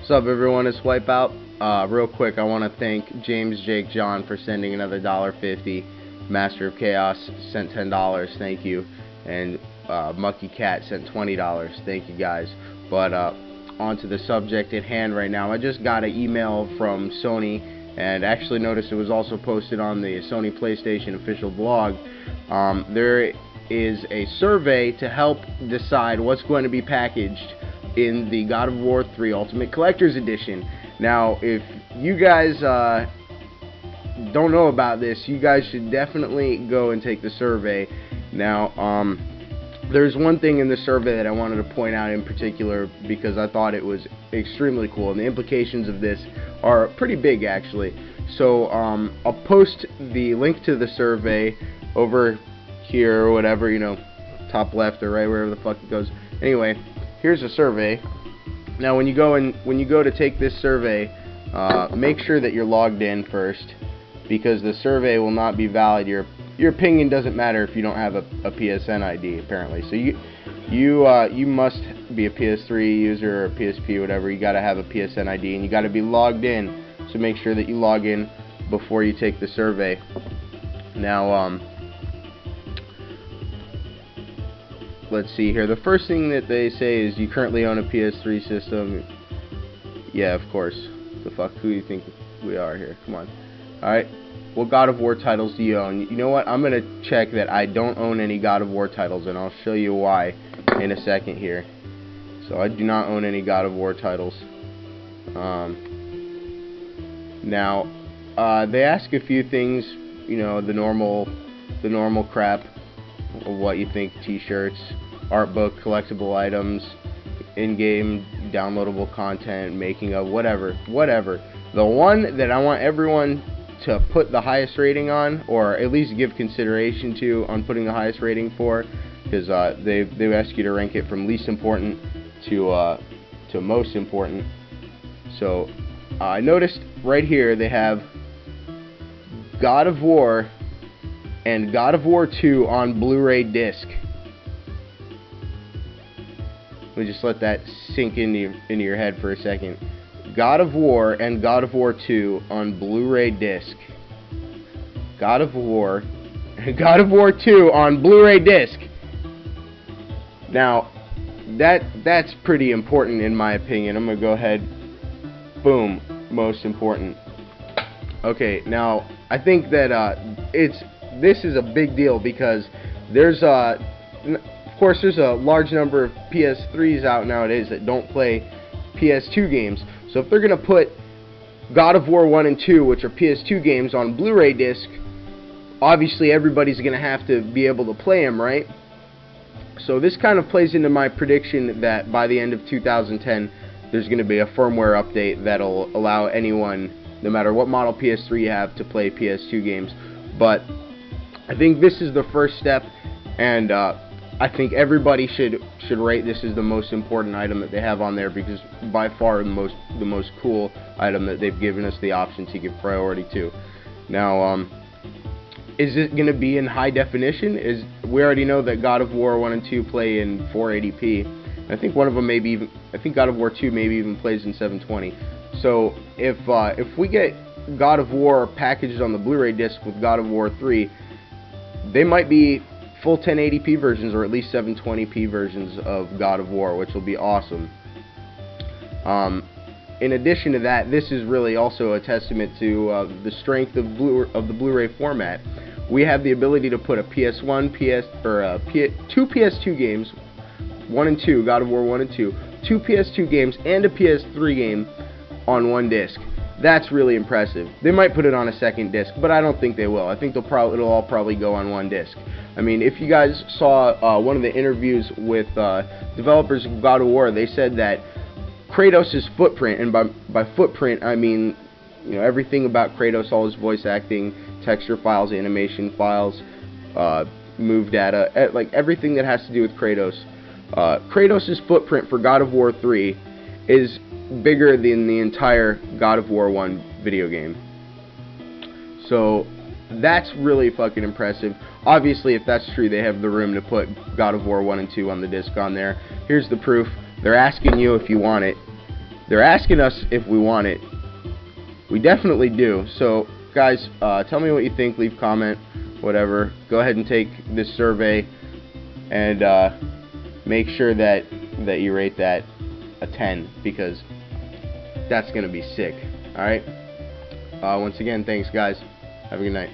What's up, everyone? It's Wipeout. Real quick, I want to thank jamesjakejohn for sending another $1.50. Master of Chaos sent $10. Thank you. And Mukkikat sent $20. Thank you, guys. But on to the subject at hand right now. I just got an email from Sony, and actually noticed it was also posted on the Sony PlayStation official blog. There is a survey to help decide what's going to be packaged in the God of War 3 Ultimate Collector's Edition. Now, if you guys don't know about this, you guys should definitely go and take the survey. Now, there's one thing in the survey that I wanted to point out in particular because I thought it was extremely cool, and the implications of this are pretty big, actually. So, I'll post the link to the survey over here or whatever, you know, top left or right, wherever the fuck it goes. Anyway, here's a survey. Now, when you go to take this survey, make sure that you're logged in first, because the survey will not be valid. Your opinion doesn't matter if you don't have a PSN ID, apparently. So you must be a PS3 user or a PSP, whatever. You gotta have a PSN ID, and you gotta be logged in. So make sure that you log in before you take the survey. Now, let's see here. The first thing that they say is you currently own a PS3 system. Yeah, of course. The fuck, who do you think we are here? Come on. Alright. What God of War titles do you own? You know what? I'm going to check that I don't own any God of War titles, and I'll show you why in a second here. So I do not own any God of War titles. Now, they ask a few things, you know, the normal crap of what you think: t-shirts, art book, collectible items, in-game downloadable content, making of, whatever. The one that I want everyone to put the highest rating on, or at least give consideration to on putting the highest rating for, because they've asked you to rank it from least important to most important. So I noticed right here they have God of War and God of War 2 on Blu-ray disc. Let me just let that sink into your head for a second. God of War and God of War 2 on Blu-ray disc. God of War and God of War 2 on Blu-ray disc. Now, that's pretty important in my opinion. I'm gonna go ahead. Boom. Most important. Okay, now I think that this is a big deal because there's of course there's a large number of PS3s out nowadays that don't play PS2 games. So if they're gonna put God of War 1 and 2, which are PS2 games, on Blu-ray disc, obviously everybody's gonna have to be able to play them, right? So this kind of plays into my prediction that by the end of 2010 there's gonna be a firmware update that'll allow anyone, no matter what model PS3 you have, to play PS2 games. But I think this is the first step, and I think everybody should rate this as the most important item that they have on there, because by far the most cool item that they've given us the option to give priority to. Now, is it going to be in high definition? We already know that God of War 1 and 2 play in 480p. I think one of them maybe even, I think God of War 2 maybe even plays in 720. So if we get God of War packaged on the Blu-ray disc with God of War 3, they might be full 1080p versions, or at least 720p versions of God of War, which will be awesome. In addition to that, this is really also a testament to the strength of the Blu-ray format. We have the ability to put a PS1, two PS2 games, 1 and 2, God of War 1 and 2, two PS2 games, and a PS3 game on one disc. That's really impressive. They might put it on a second disc, but I don't think they will. I think it'll all probably go on one disc. I mean, if you guys saw one of the interviews with developers of God of War, they said that Kratos' footprint, and by footprint I mean, you know, everything about Kratos, all his voice acting, texture files, animation files, move data, like everything that has to do with Kratos. Kratos' footprint for God of War 3 is bigger than the entire God of War 1 video game. So that's really fucking impressive. Obviously, if that's true, they have the room to put God of War 1 and 2 on the disc on there. Here's the proof. They're asking you if you want it. they're asking us if we want it. We definitely do. So guys, tell me what you think. Leave a comment, whatever. Go ahead and take this survey and make sure that you rate that a 10, because that's gonna be sick. Alright, once again, thanks guys, have a good night.